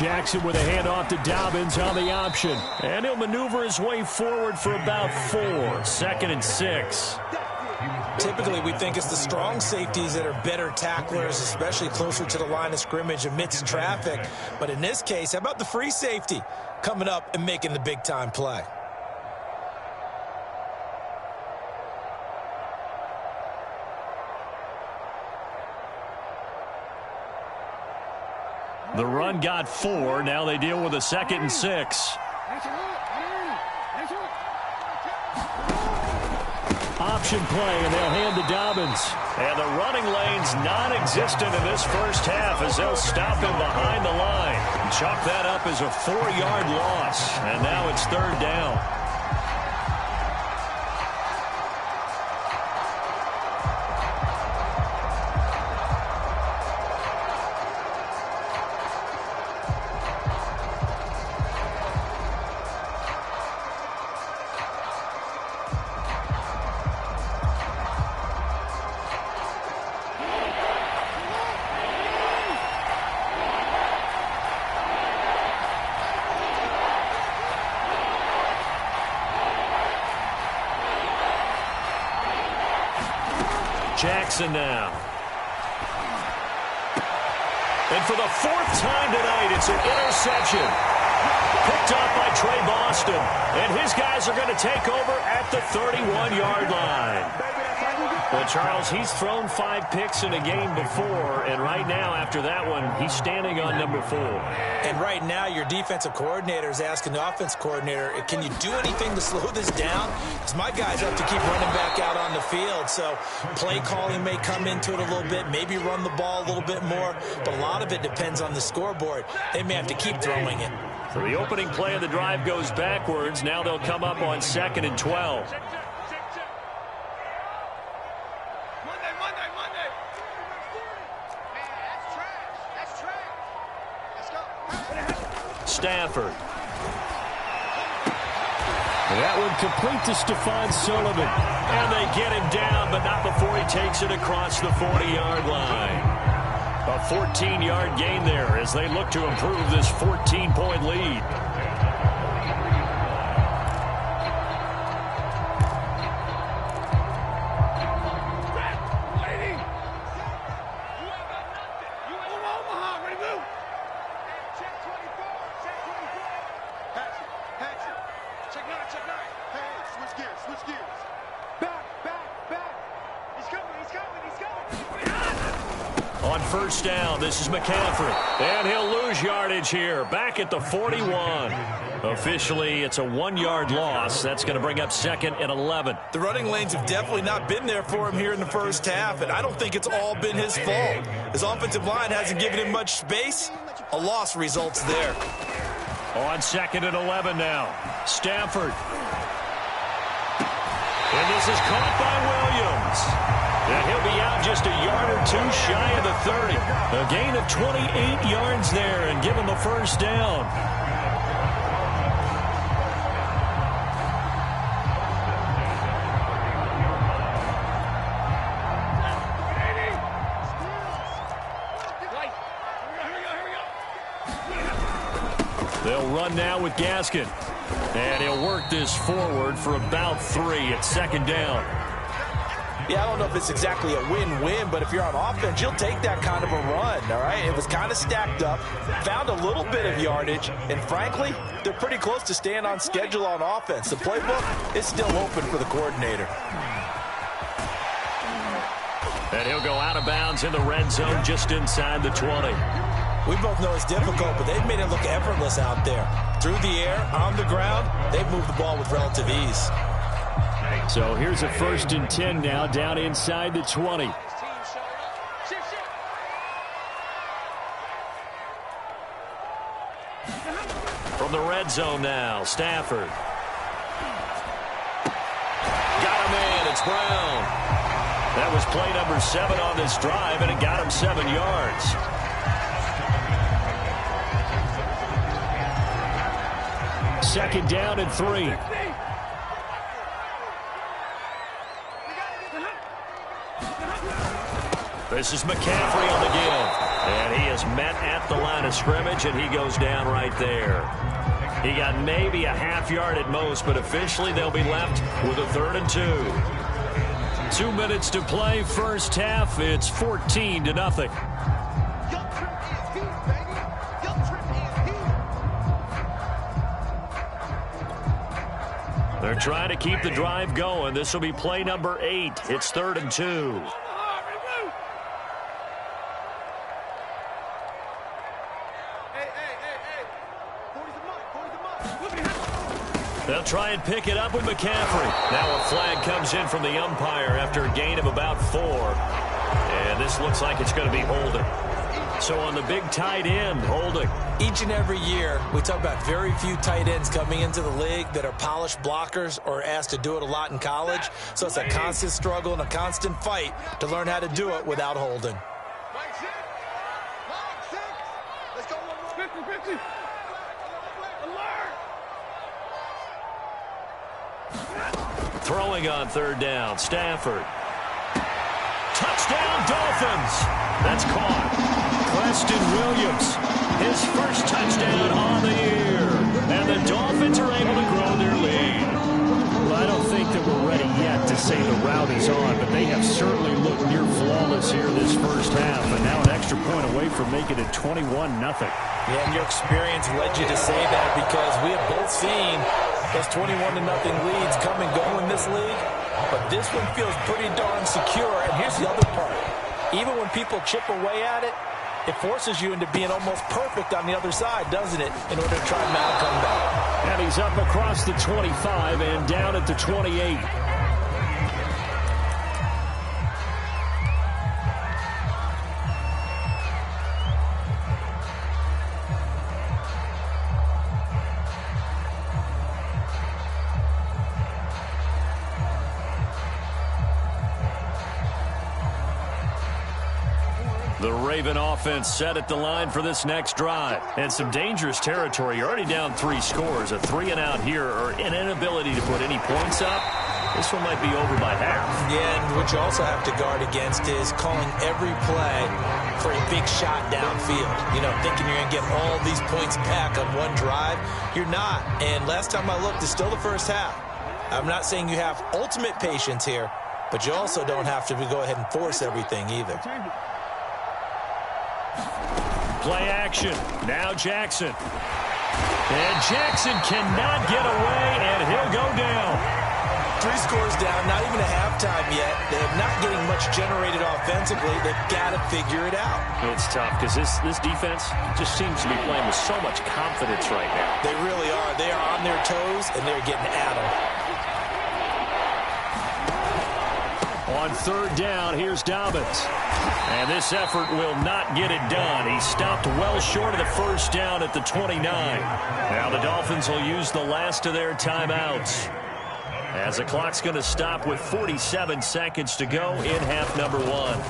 Jackson with a handoff to Dobbins on the option. And he'll maneuver his way forward for about 4. 2nd and 6. Typically, we think it's the strong safeties that are better tacklers, especially closer to the line of scrimmage amidst traffic. But in this case, how about the free safety coming up and making the big-time play? The run got 4. Now they deal with a 2nd and 6. Option play, and they'll hand to Dobbins. And the running lane's non-existent in this first half as they'll stop him behind the line. Chalk that up as a 4-yard loss. And now it's 3rd down. Jackson now. And for the 4th time tonight, it's an interception. Picked up by Trey Boston. And his guys are going to take over at the 31-yard line. Well, Charles, he's thrown 5 picks in a game before, and right now, after that one, he's standing on number 4. And right now, your defensive coordinator is asking the offense coordinator, can you do anything to slow this down? Because my guys have to keep running back out on the field. So play calling may come into it a little bit, maybe run the ball a little bit more, but a lot of it depends on the scoreboard. They may have to keep throwing it. So the opening play of the drive goes backwards. Now they'll come up on 2nd and 12. Stafford. That one complete to Stephon Sullivan. And they get him down, but not before he takes it across the 40-yard line. A 14-yard gain there as they look to improve this 14-point lead. On first down, this is McCaffrey. And he'll lose yardage here. Back at the 41. Officially, it's a 1-yard loss. That's going to bring up 2nd and 11. The running lanes have definitely not been there for him here in the first half, and I don't think it's all been his fault. His offensive line hasn't given him much space. A loss results there. On 2nd and 11 now. Stafford. And this is caught by Williams. And he'll be out just a yard or 2 shy of the 30. A gain of 28 yards there and give him a first down. They'll run now with Gaskin. And he'll work this forward for about 3 at 2nd down. Yeah, I don't know if it's exactly a win-win, but if you're on offense, you'll take that kind of a run, all right? It was kind of stacked up, found a little bit of yardage, and frankly, they're pretty close to staying on schedule on offense. The playbook is still open for the coordinator. And he'll go out of bounds in the red zone just inside the 20. We both know it's difficult, but they've made it look effortless out there. Through the air, on the ground, they've moved the ball with relative ease. So here's a 1st and 10 now, down inside the 20. From the red zone now, Stafford. Got a man, it's Brown. That was play number 7 on this drive, and it got him 7 yards. Second down and 3. This is McCaffrey on the give. And he is met at the line of scrimmage, and he goes down right there. He got maybe a half yard at most, but officially they'll be left with a 3rd and 2. 2 minutes to play, first half. It's 14-0. They're trying to keep the drive going. This will be play number 8. It's 3rd and 2. They'll try and pick it up with McCaffrey. Now a flag comes in from the umpire after a gain of about 4. And this looks like it's going to be holding. So on the big tight end, holding. Each and every year, we talk about very few tight ends coming into the league that are polished blockers or asked to do it a lot in college. So it's a constant struggle and a constant fight to learn how to do it without holding. Let's go one more. 50-50. Throwing on 3rd down, Stafford. Touchdown, Dolphins. That's caught. Preston Williams, his first touchdown on the year. And the Dolphins are able to grow their lead. Well, I don't think that we're ready yet to say the route is on, but they have certainly looked near flawless here this first half. And now an extra point away from making it 21-0. Yeah, and your experience led you to say that because we have both seen those 21-0 leads come and go in this league. But this one feels pretty darn secure. And here's the other part. Even when people chip away at it, it forces you into being almost perfect on the other side, doesn't it, in order to try and mount a comeback. And he's up across the 25 and down at the 28. The Raven offense set at the line for this next drive. And some dangerous territory. You're already down 3 scores. A 3-and-out here or an inability to put any points up. This one might be over by half. Yeah, and what you also have to guard against is calling every play for a big shot downfield. You know, thinking you're going to get all these points back on one drive. You're not. And last time I looked, it's still the first half. I'm not saying you have ultimate patience here, but you also don't have to go ahead and force everything either. Play action. Now Jackson. And Jackson cannot get away, and he'll go down. 3 scores down, not even a halftime yet. They're not getting much generated offensively. They've got to figure it out. It's tough because this defense just seems to be playing with so much confidence right now. They really are. They are on their toes, and they're getting at them. On 3rd down, here's Dobbins. And this effort will not get it done. He stopped well short of the first down at the 29. Now the Dolphins will use the last of their timeouts, as the clock's going to stop with 47 seconds to go in half number 1.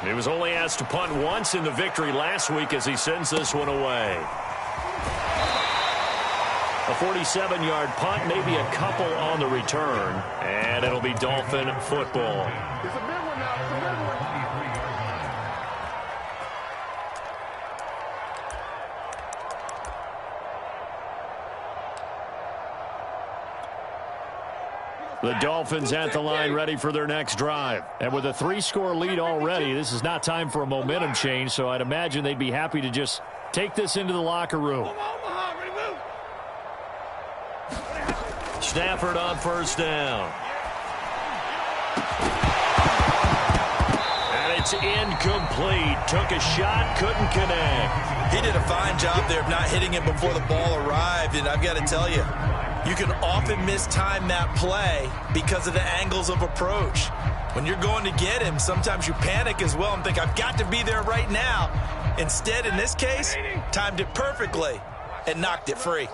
He was only asked to punt once in the victory last week as he sends this one away. A 47-yard punt, maybe a couple on the return, and it'll be Dolphin football. It's a big one now. It's a big one. The Dolphins at the line ready for their next drive. And with a 3-score lead already, this is not time for a momentum change, so I'd imagine they'd be happy to just take this into the locker room. Stafford on 1st down. And it's incomplete. Took a shot, couldn't connect. He did a fine job there of not hitting it before the ball arrived, and I've got to tell you, you can often mistime that play because of the angles of approach. When you're going to get him, sometimes you panic as well and think, I've got to be there right now. Instead, in this case, timed it perfectly and knocked it free.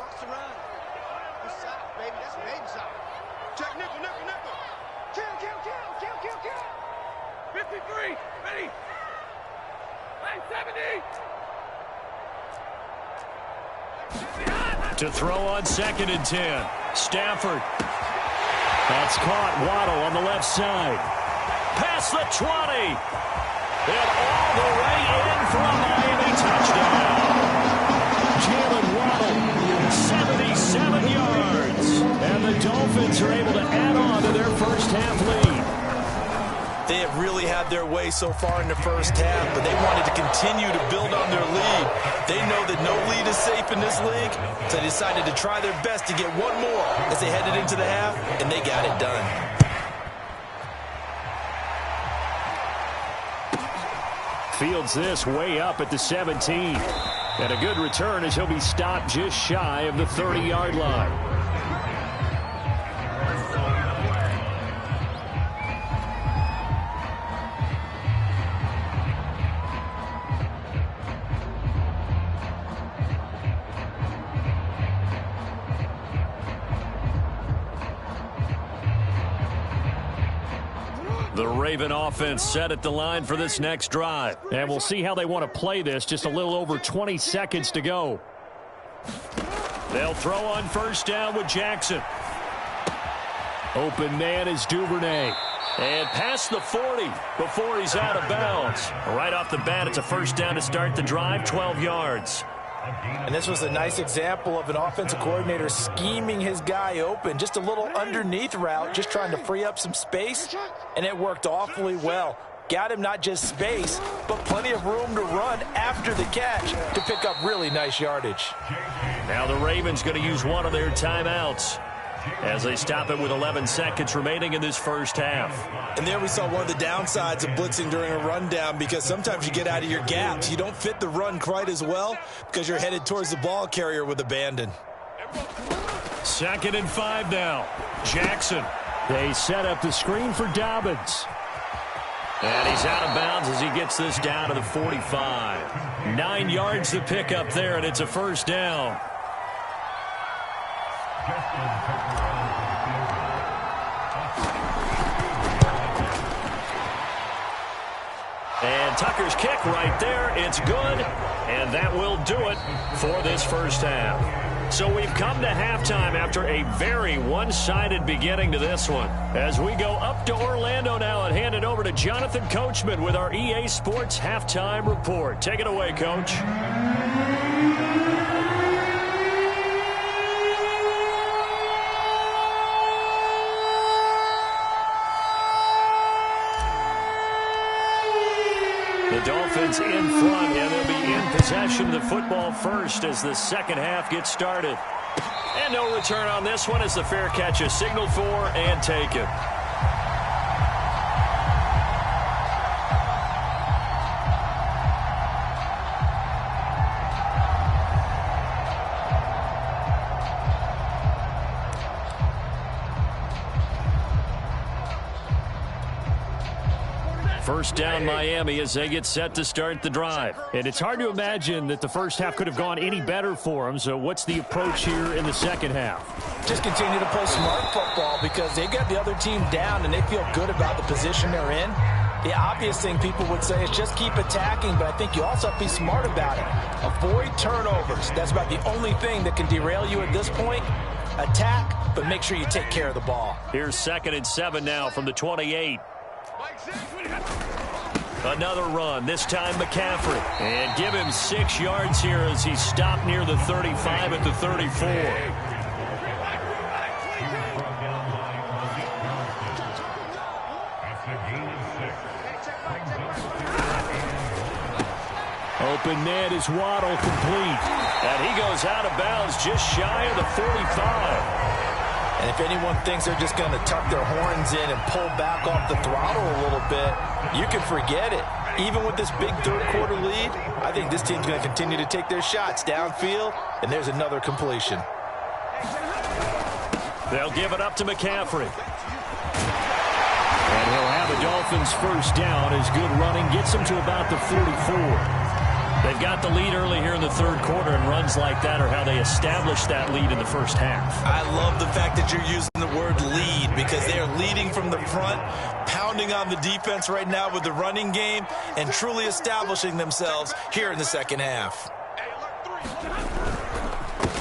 Check nickel. Kill. 53. Ready. 70. To throw on 2nd and 10. Stafford. That's caught. Waddle on the left side. past the 20. And all the way in for a Miami touchdown. Jalen Waddle, 77 yards. And the Dolphins are able to add on to their first half lead. They have really had their way so far in the first half, but they wanted to continue to build on their lead. They know that no lead is safe in this league, so they decided to try their best to get one more as they headed into the half, and they got it done. Fields this way up at the 17. And a good return as he'll be stopped just shy of the 30-yard line. The Raven offense set at the line for this next drive. And we'll see how they want to play this. Just a little over 20 seconds to go. They'll throw on first down with Jackson. Open man is Duvernay. And past the 40 before he's out of bounds. Right off the bat, it's a first down to start the drive, 12 yards. And this was a nice example of an offensive coordinator scheming his guy open. Just a little underneath route, just trying to free up some space, and it worked awfully well. Got him not just space, but plenty of room to run after the catch to pick up really nice yardage. Now the Ravens going to use one of their timeouts as they stop it with 11 seconds remaining in this first half. And there we saw one of the downsides of blitzing during a rundown, because sometimes you get out of your gaps. You don't fit the run quite as well because you're headed towards the ball carrier with abandon. 2nd and 5 now. Jackson. They set up the screen for Dobbins. And he's out of bounds as he gets this down to the 45. 9 yards to pick up there, and it's a first down. And Tucker's kick right there. It's good, and that will do it for this first half. So we've come to halftime after a very one-sided beginning to this one. As we go up to Orlando now and hand it over to Jonathan Coachman with our EA Sports Halftime Report. Take it away, Coach. The Dolphins in front, and they'll be in possession of the football first as the second half gets started. And no return on this one as the fair catch is signaled for and taken. First down Miami as they get set to start the drive. And it's hard to imagine that the first half could have gone any better for them. So what's the approach here in the second half? Just continue to play smart football because they got the other team down and they feel good about the position they're in. The obvious thing people would say is just keep attacking, but I think you also have to be smart about it. Avoid turnovers. That's about the only thing that can derail you at this point. Attack, but make sure you take care of the ball. Here's 2nd and 7 now from the 28. Another run, this time McCaffrey. And give him 6 yards here as he's stopped near the 35 at the 34. Open net is Waddle, complete. And he goes out of bounds just shy of the 45. And if anyone thinks they're just going to tuck their horns in and pull back off the throttle a little bit, you can forget it. Even with this big third-quarter lead, I think this team's going to continue to take their shots downfield, and there's another completion. They'll give it up to McCaffrey. And he'll have a Dolphins first down as good running gets him to about the 44. They've got the lead early here in the third quarter, and runs like that are how they establish that lead in the first half. I love the fact that you're using the word lead because they are leading from the front, pounding on the defense right now with the running game, and truly establishing themselves here in the second half.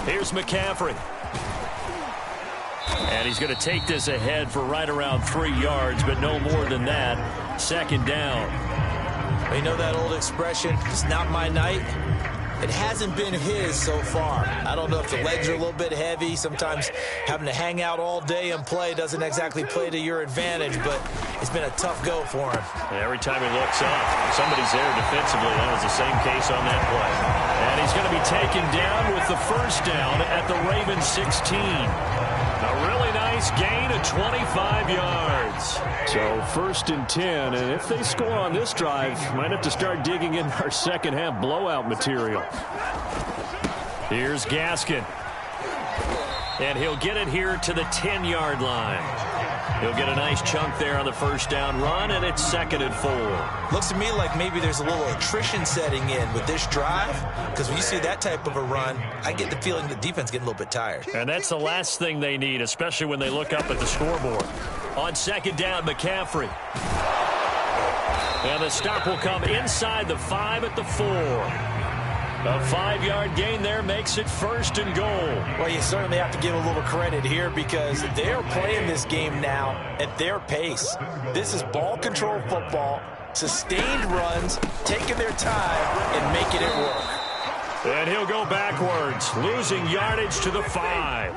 Here's McCaffrey. And he's going to take this ahead for right around 3 yards, but no more than that. Second down. You know that old expression, it's not my night? It hasn't been his so far. I don't know if the legs are a little bit heavy. Sometimes having to hang out all day and play doesn't exactly play to your advantage, but it's been a tough go for him. Every time he looks up, somebody's there defensively. That was the same case on that play. And he's going to be taken down with the first down at the Ravens 16. A really nice gain of 25 yards. So 1st and 10, and if they score on this drive, might have to start digging in our second half blowout material. Here's Gaskin. And he'll get it here to the 10-yard line. He'll get a nice chunk there on the first down run, and it's 2nd and 4. Looks to me like maybe there's a little attrition setting in with this drive, because when you see that type of a run, I get the feeling the defense getting a little bit tired. And that's the last thing they need, especially when they look up at the scoreboard. On 2nd down, McCaffrey. And the stop will come inside the 5 at the 4. A 5-yard gain there makes it 1st and goal. Well, you certainly have to give a little credit here because they're playing this game now at their pace. This is ball control football, sustained runs, taking their time and making it work. And he'll go backwards, losing yardage to the 5.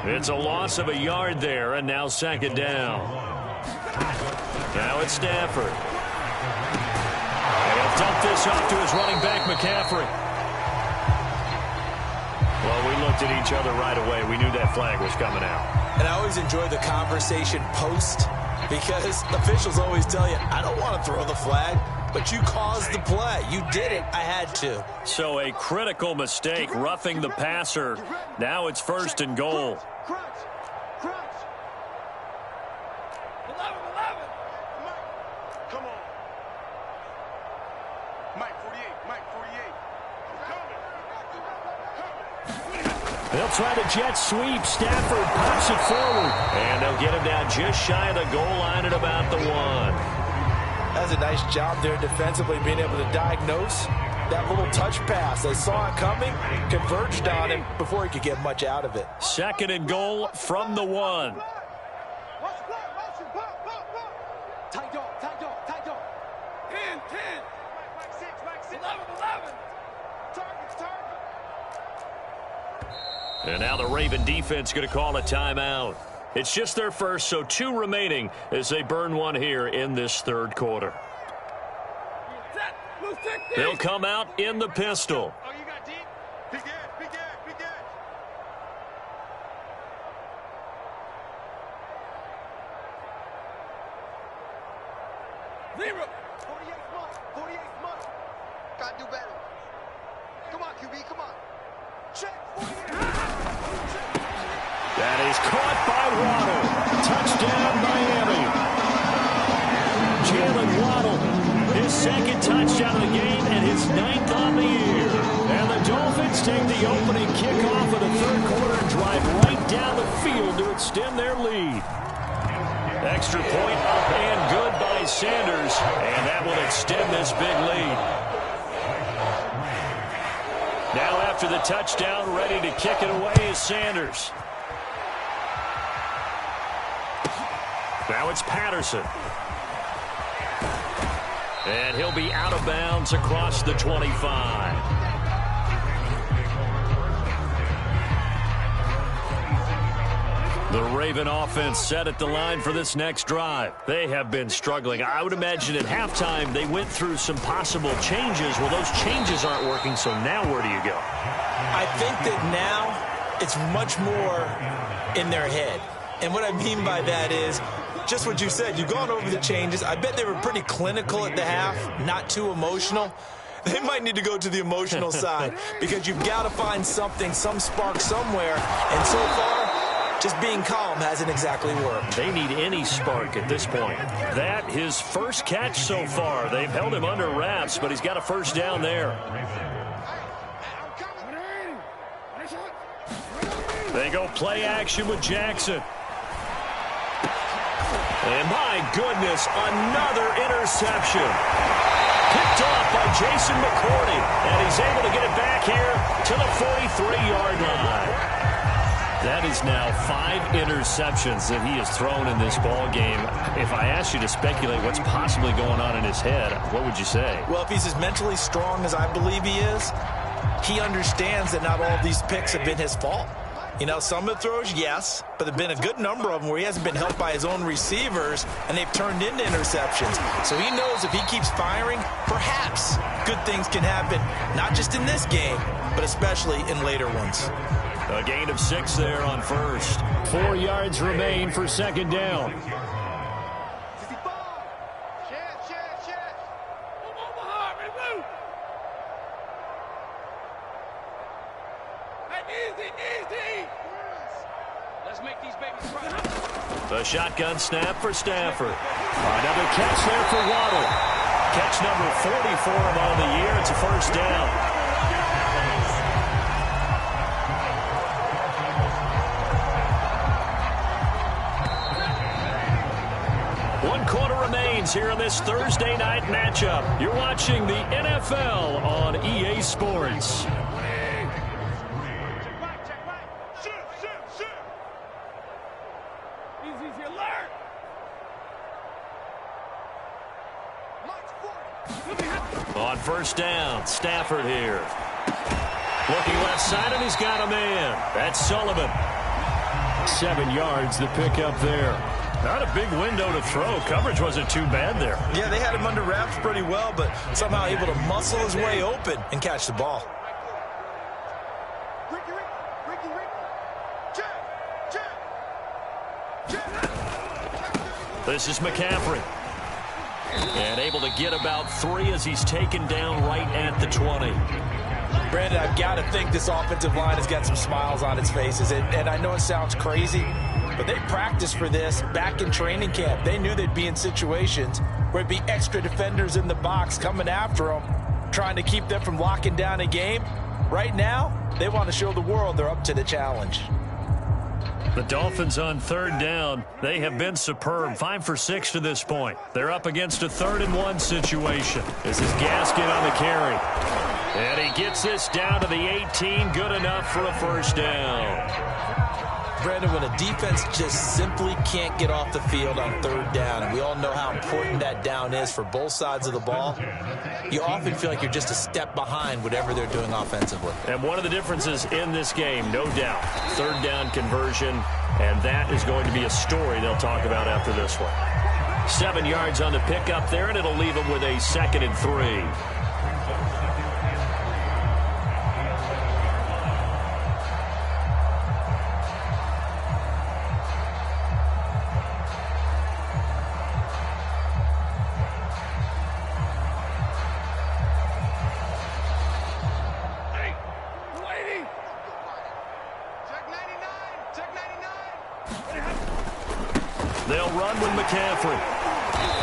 It's a loss of a yard there, and now 2nd down. Now it's Stafford. And he'll dump this off to his running back, McCaffrey. Well, we looked at each other right away. We knew that flag was coming out. And I always enjoy the conversation post because officials always tell you, I don't want to throw the flag, but you caused the play. You did it. I had to. So a critical mistake, roughing the passer. Now it's 1st and goal. Come on. Mike 48, Mike 48. They'll try the jet sweep. Stafford pops it forward. And they'll get him down just shy of the goal line at about the 1. That's a nice job there defensively, being able to diagnose that little touch pass. They saw it coming, converged on him before he could get much out of it. 2nd and goal from the 1. Tight dog, tight dog, tight dog. 10, 10. Mike 6, Mike 6. 11, 11. Target. And now the Raven defense going to call a timeout. It's just their first, so 2 remaining as they burn one here in this 3rd quarter. They'll come out in the pistol. Oh, you got deep? Big edge, big edge, big edge. Zero. 48 months. Gotta do better. Come on, QB, come on. Check. That is caught by Waddle. Touchdown, Miami. Jalen Waddle, his 2nd touchdown of the game and his 9th on the year. And the Dolphins take the opening kickoff of the 3rd quarter and drive right down the field to extend their lead. Extra point up and good by Sanders, and that will extend this big lead. Now after the touchdown, ready to kick it away is Sanders. Now it's Patterson. And he'll be out of bounds across the 25. The Raven offense set at the line for this next drive. They have been struggling. I would imagine at halftime they went through some possible changes. Well, those changes aren't working, so now where do you go? I think that now it's much more in their head. And what I mean by that is just what you said. You've gone over the changes. I bet they were pretty clinical at the half, not too emotional. They might need to go to the emotional side because you've got to find something, some spark somewhere. And so far, just being calm hasn't exactly worked. They need any spark at this point. That, his first catch so far. They've held him under wraps, but he's got a first down there. They go play action with Jackson. And my goodness, another interception. Picked off by Jason McCourty. And he's able to get it back here to the 43-yard line. That is now 5 interceptions that he has thrown in this ball game. If I asked you to speculate what's possibly going on in his head, what would you say? Well, if he's as mentally strong as I believe he is, he understands that not all of these picks have been his fault. You know, some of the throws, yes, but there have been a good number of them where he hasn't been helped by his own receivers, and they've turned into interceptions. So he knows if he keeps firing, perhaps good things can happen, not just in this game, but especially in later ones. A gain of 6 there on first. 4 yards remain for second down. Let's make these babies cry. The shotgun snap for Stafford. Another catch there for Waddle. Catch number 44 on the year. It's a first down. One quarter remains here in this Thursday night matchup. You're watching the NFL on EA Sports. On first down, Stafford here. Looking left side, and he's got a man. That's Sullivan. 7 yards, the pickup there. Not a big window to throw. Coverage wasn't too bad there. Yeah, they had him under wraps pretty well, but somehow able to muscle his way open and catch the ball. This is McCaffrey. And able to get about 3 as he's taken down right at the 20. Brandon, I've got to think this offensive line has got some smiles on its faces. And I know it sounds crazy, but they practiced for this back in training camp. They knew they'd be in situations where it'd be extra defenders in the box coming after them, trying to keep them from locking down a game. Right now, they want to show the world they're up to the challenge. The Dolphins on third down, they have been superb. 5 for 6 to this point. They're up against a 3rd-and-1 situation. This is Gaskin on the carry. And he gets this down to the 18. Good enough for a first down. Brandon, when a defense just simply can't get off the field on third down, and we all know how important that down is for both sides of the ball, you often feel like you're just a step behind whatever they're doing offensively. And one of the differences in this game, no doubt, third down conversion, and that is going to be a story they'll talk about after this one. 7 yards on the pickup there, and it'll leave them with a 2nd and 3. They'll run with McCaffrey.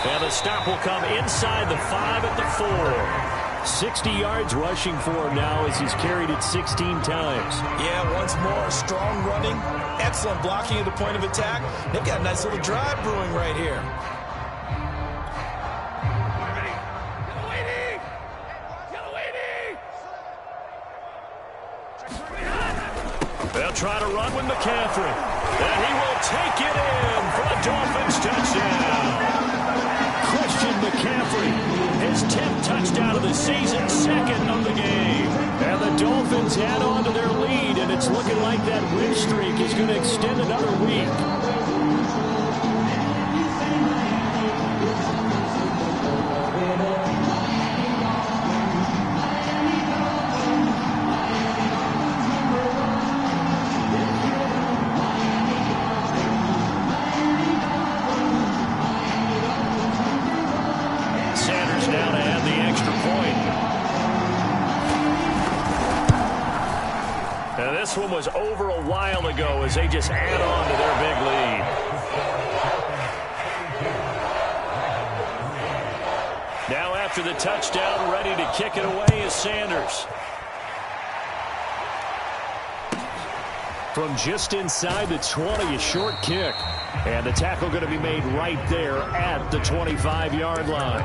And the stop will come inside the 5 at the 4. 60 yards rushing for him now as he's carried it 16 times. Yeah, once more, strong running, excellent blocking at the point of attack. They've got a nice little drive brewing right here. They'll try to run with McCaffrey. And he will take it in for a Dolphins touchdown. Christian McCaffrey, his 10th touchdown of the season, 2nd of the game. And the Dolphins add on to their lead, and it's looking like that win streak is going to extend another week. This one was over a while ago as they just add on to their big lead. Now after the touchdown, ready to kick it away is Sanders. From just inside the 20, a short kick. And the tackle going to be made right there at the 25-yard line.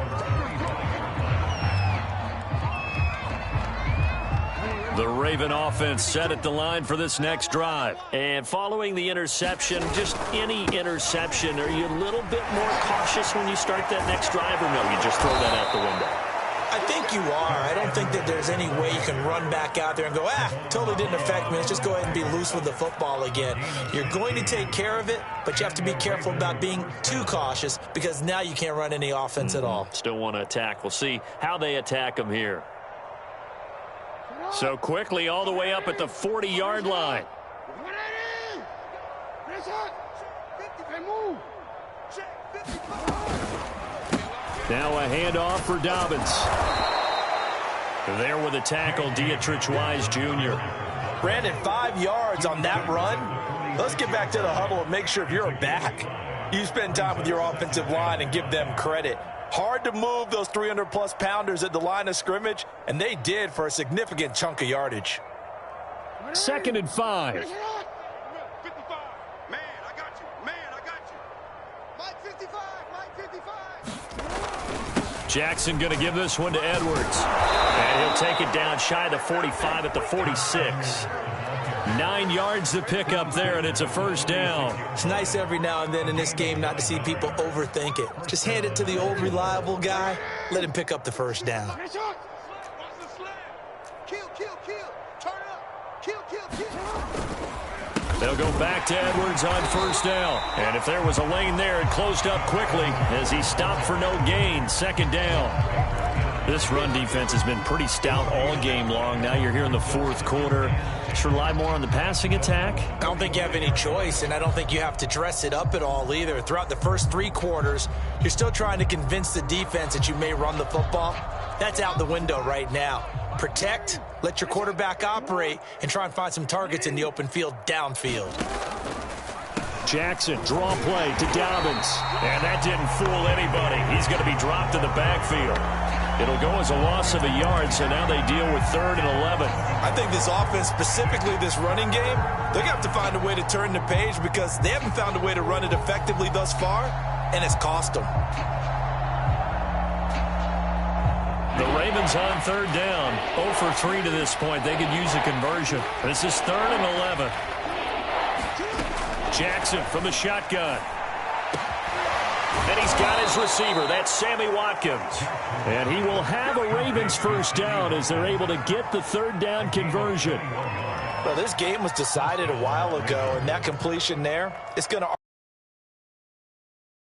The Raven offense set at the line for this next drive. And following the interception, just any interception, are you a little bit more cautious when you start that next drive, or no, you just throw that out the window? I think you are. I don't think that there's any way you can run back out there and go, totally didn't affect me. Let's just go ahead and be loose with the football again. You're going to take care of it, but you have to be careful about being too cautious because now you can't run any offense at all. Still want to attack. We'll see how they attack them here. So quickly all the way up at the 40-yard line. Now a handoff for Dobbins. There with a tackle, Dietrich Wise Jr. Brandon, 5 yards on that run. Let's get back to the huddle and make sure if you're a back, you spend time with your offensive line and give them credit. Hard to move those 300-plus pounders at the line of scrimmage, and they did for a significant chunk of yardage. 2nd and 5. Man, I got you. Mike 55, Mike 55. Jackson going to give this one to Edwards. And he'll take it down shy of the 45 at the 46. 9 yards to pick up there, and it's a first down. It's nice every now and then in this game not to see people overthink it. Just hand it to the old reliable guy. Let him pick up the first down. They'll go back to Edwards on first down. And if there was a lane there, it closed up quickly as he stopped for no gain. 2nd down. This run defense has been pretty stout all game long. Now you're here in the 4th quarter. Should rely more on the passing attack? I don't think you have any choice, and I don't think you have to dress it up at all either. Throughout the first 3 quarters, you're still trying to convince the defense that you may run the football. That's out the window right now. Protect, let your quarterback operate, and try and find some targets in the open field downfield. Jackson, draw play to Dobbins. And that didn't fool anybody. He's going to be dropped in the backfield. It'll go as a loss of a yard, so now they deal with 3rd and 11. I think this offense, specifically this running game, they're going to have to find a way to turn the page because they haven't found a way to run it effectively thus far, and it's cost them. The Ravens on 3rd down. 0 for 3 to this point. They could use a conversion. This is 3rd and 11. Jackson from the shotgun. And he's got his receiver. That's Sammy Watkins. And he will have a Ravens first down as they're able to get the 3rd down conversion. Well, this game was decided a while ago, and that completion there, it's going to